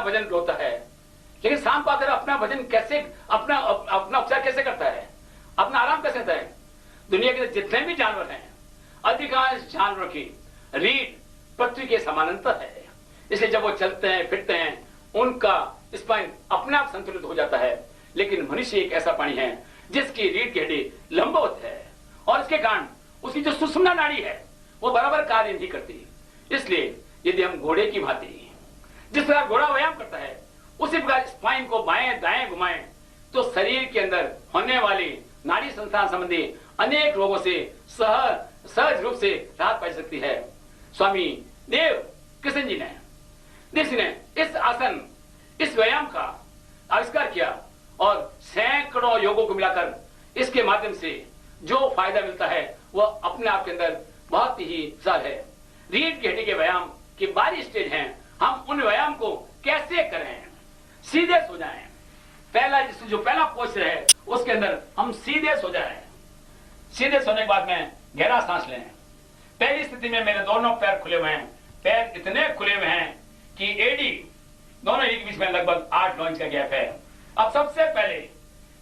वजन होता है, लेकिन शाम को आकर अपना वजन कैसे, अपना उपचार कैसे करता है, अपना आराम कैसे करता है। दुनिया के जितने भी जानवर हैं, अधिकांश जानवरों की रीढ़ पृथ्वी के समानांतर है, इसलिए जब वो चलते हैं फिरते हैं उनका स्पाइन अपने आप संतुलित हो जाता है। लेकिन मनुष्य एक ऐसा प्राणी है जिसकी रीढ़ की हड्डी लंबवत है और इसके कारण उसकी जो सुषुम्ना नाड़ी है वो बराबर कार्य नहीं करती। इसलिए यदि हम घोड़े की भांति जिस तरह घोड़ा व्यायाम करता है उसी प्रकार स्पाइन को बाएं दाएं घुमाएं तो शरीर के अंदर होने वाली नाड़ी संस्थान संबंधी अनेक रोगों से सहज रूप से राहत पाई सकती है। स्वामी देव किशन जी ने इस आसन, इस व्यायाम का आविष्कार किया और सैकड़ों योगों को मिलाकर इसके माध्यम से जो फायदा मिलता है वह अपने आप के अंदर बहुत ही विशाल है। रीढ़ की हड्डी के व्यायाम की 12 स्टेज हैं। हम उन व्यायाम को कैसे करें? सीधे सो जाएं। पहला पोस्चर है उसके अंदर हम सीधे सो जाएं। सीधे सोने के बाद में गहरा सांस लें। पहली स्थिति में मेरे दोनों पैर खुले हुए हैं। पैर इतने खुले हुए हैं कि एडी दोनों के बीच में लगभग 8-9 इंच का गैप है। अब सबसे पहले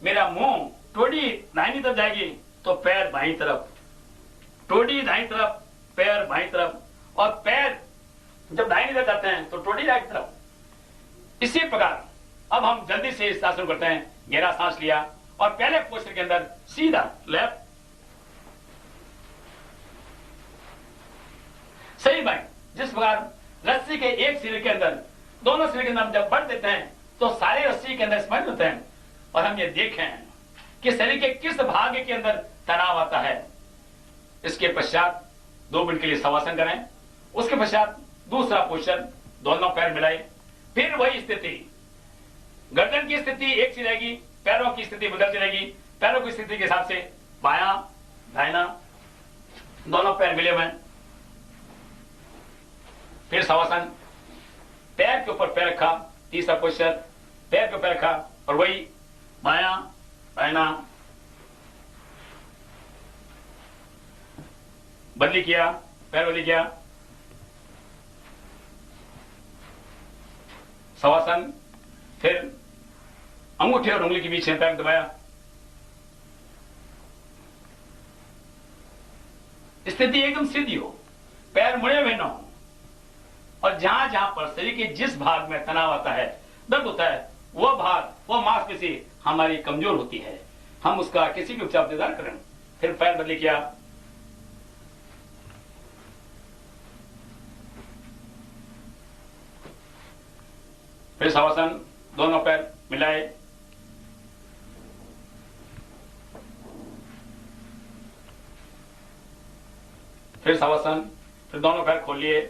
मेरा मुंह, टोडी दाहिनी तरफ जाएगी तो पैर बाईं तरफ, टोडी दाईं तरफ, पैर बाईं तरफ, और पैर जब दाहिनी तरफ जाते हैं तो टोडी दाईं तरफ। इसी प्रकार अब हम जल्दी से इस आसन करते हैं। गहरा सांस लिया और पहले पोस्चर के अंदर सीधा लेफ्ट, सही बाएं। जिस प्रकार रस्सी के एक सिरे के अंदर, दोनों सिरे के अंदर जब बढ़ देते हैं तो सारे रस्सी के अंदर स्पंज होते हैं और हम ये देखें कि शरीर के किस भाग के अंदर तनाव आता है। इसके पश्चात 2 मिनट के लिए शवासन करें। उसके पश्चात दूसरा पोस्चर, दोनों पैर मिलाए, फिर वही स्थिति। गर्दन की स्थिति एक सी रहेगी, पैरों की स्थिति बदलती रहेगी। पैरों की स्थिति के हिसाब से बायां दाहिना, दोनों पैर मिले हुए, फिर शवासन, पैर के ऊपर पैर रखा, तीसरा पोस्चर, पैर के ऊपर रखा और वही बायां दाहिना, बदली किया, पैर बदली किया, शवासन, फिर अंगूठे और उंगली के बीच में पैर दबाया। स्थिति एकदम सीधी हो, पैर मुड़े हुए न हो, और जहां जहां पर शरीर के जिस भाग में तनाव आता है, दर्द होता है, वह भाग, वह मांसपेशी हमारी कमजोर होती है। हम उसका किसी भी उपचार इंतजार करें। फिर पैर बदली किया, फिर शवासन, दोनों पैर मिलाए, फिर शवासन, फिर दोनों पैर खोल लिए।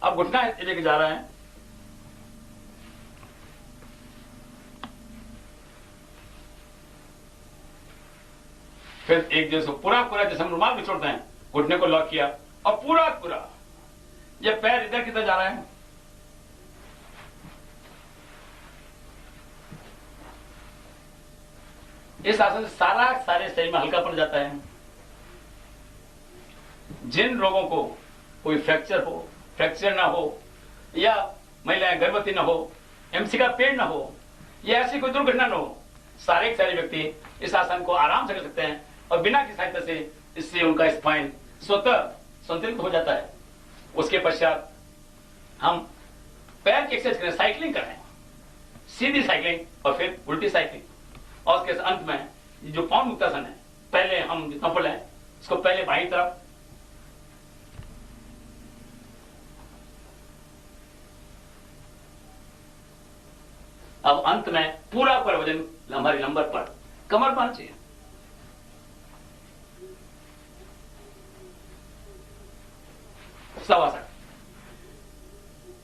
अब घुटना लेके जा रहे हैं। फिर एक जैसे पूरा जैसे हम रुमाल में छोड़ते हैं, घुटने को लॉक किया और पूरा ये पैर इधर की तरफ जा रहे हैं। इस आसन से सारे शरीर में हल्का पड़ जाता है। जिन लोगों को कोई फ्रैक्चर ना हो, या महिलाएं गर्भवती ना हो, एमसी का पेड़ ना हो, या ऐसी कोई दुर्घटना ना हो, सारे व्यक्ति इस आसन को आराम से कर सकते हैं और बिना की सहायता से इससे उनका स्पाइन स्वतः संतुलित हो जाता है। उसके पश्चात हम पैर की एक्सरसाइज करें, साइकिलिंग करें, सीधी साइकिलिंग और फिर उल्टी साइकिलिंग। और उसके अंत में जो पौन मुक्तासन है, पहले हम जितना पढ़ लें इसको, पहले बाईं तरफ, अब अंत में पूरा वजन हमारी लंबर पर, कमर पर चाहिए। शवासन,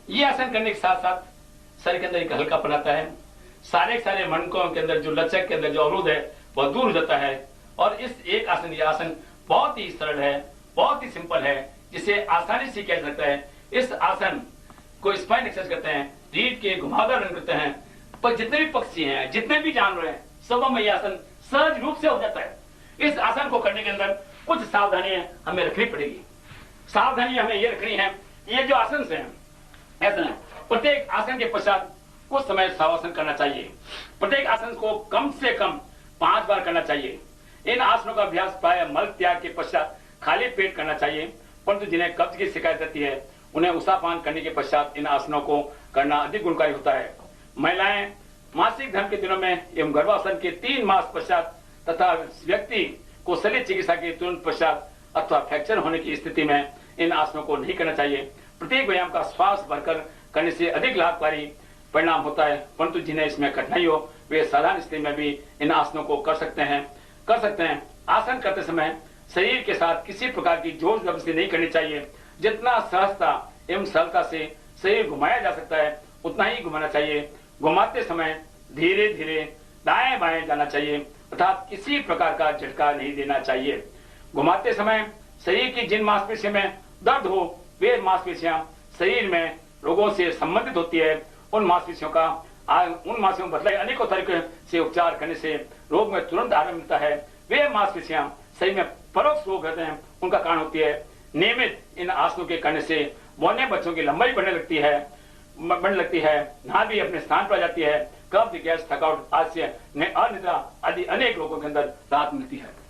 ये आसन करने के साथ साथ शरीर के अंदर एक हल्कापन आता है। सारे मणकों के अंदर जो लचक के अंदर जो अवरोध है वह दूर हो जाता है। और इस एक आसन, यह आसन बहुत ही सरल है, बहुत ही सिंपल है, जिसे आसानी से किया जा सकता है। इस आसन को स्पाइन एक्सरसाइज करते हैं, रीढ़ के घुमावदार रन करते हैं, पर जितने भी पक्षी हैं, जितने भी जानवर हैं, सबों में यह आसन सहज रूप से हो जाता है। इस आसन को करने के अंदर कुछ सावधानियां हमें रखनी पड़ेगी। सावधानी हमें यह रखनी है, ये जो आसन है, प्रत्येक आसन के पश्चात कुछ समय शवासन करना चाहिए। प्रत्येक आसन को कम से कम 5 बार करना चाहिए। इन आसनों का अभ्यास प्राय मल त्याग के पश्चात खाली पेट करना चाहिए, परंतु जिन्हें कब्ज की शिकायत रहती है उन्हें उसापान करने के पश्चात इन आसनों को करना अधिक गुणकारी होता है। महिलाएं मासिक धर्म के दिनों में एवं गर्भावस्था के 3 मास पश्चात तथा व्यक्ति को शल्य चिकित्सा के तुरंत पश्चात अथवा फ्रैक्चर होने की स्थिति में इन आसनों को नहीं करना चाहिए। प्रत्येक व्यायाम का श्वास भरकर करने से अधिक लाभकारी परिणाम होता है, परंतु जिन्हें इसमें कठिनाई हो वे साधारण स्थिति में भी इन आसनों को कर सकते हैं। आसन करते समय शरीर के साथ किसी प्रकार की जोर जबरदस्ती नहीं करनी चाहिए। जितना सहजता एवं सरलता से शरीर घुमाया जा सकता है उतना ही घुमाना चाहिए। घुमाते समय धीरे धीरे दाएं बाएं जाना चाहिए, अर्थात किसी प्रकार का झटका नहीं देना चाहिए। घुमाते समय शरीर की जिन मांसपेशियों में दर्द हो वे मांसपेशियां शरीर में रोगों से संबंधित होती है। उन मांसपेशियों बदले अनेकों तरीके से उपचार करने से रोग में तुरंत आराम मिलता है। वे मांसपेशियां शरीर में परोक्ष रोग रहते हैं उनका कारण होती है। नियमित इन आसनों के करने से बोलने बच्चों की लंबाई बढ़ने लगती है, नाभि अपने स्थान पर आ जाती है, कब्ज, गैस, थकावट, आलस्य, अनिद्रा आदि अनेक रोगों के अंदर राहत मिलती है।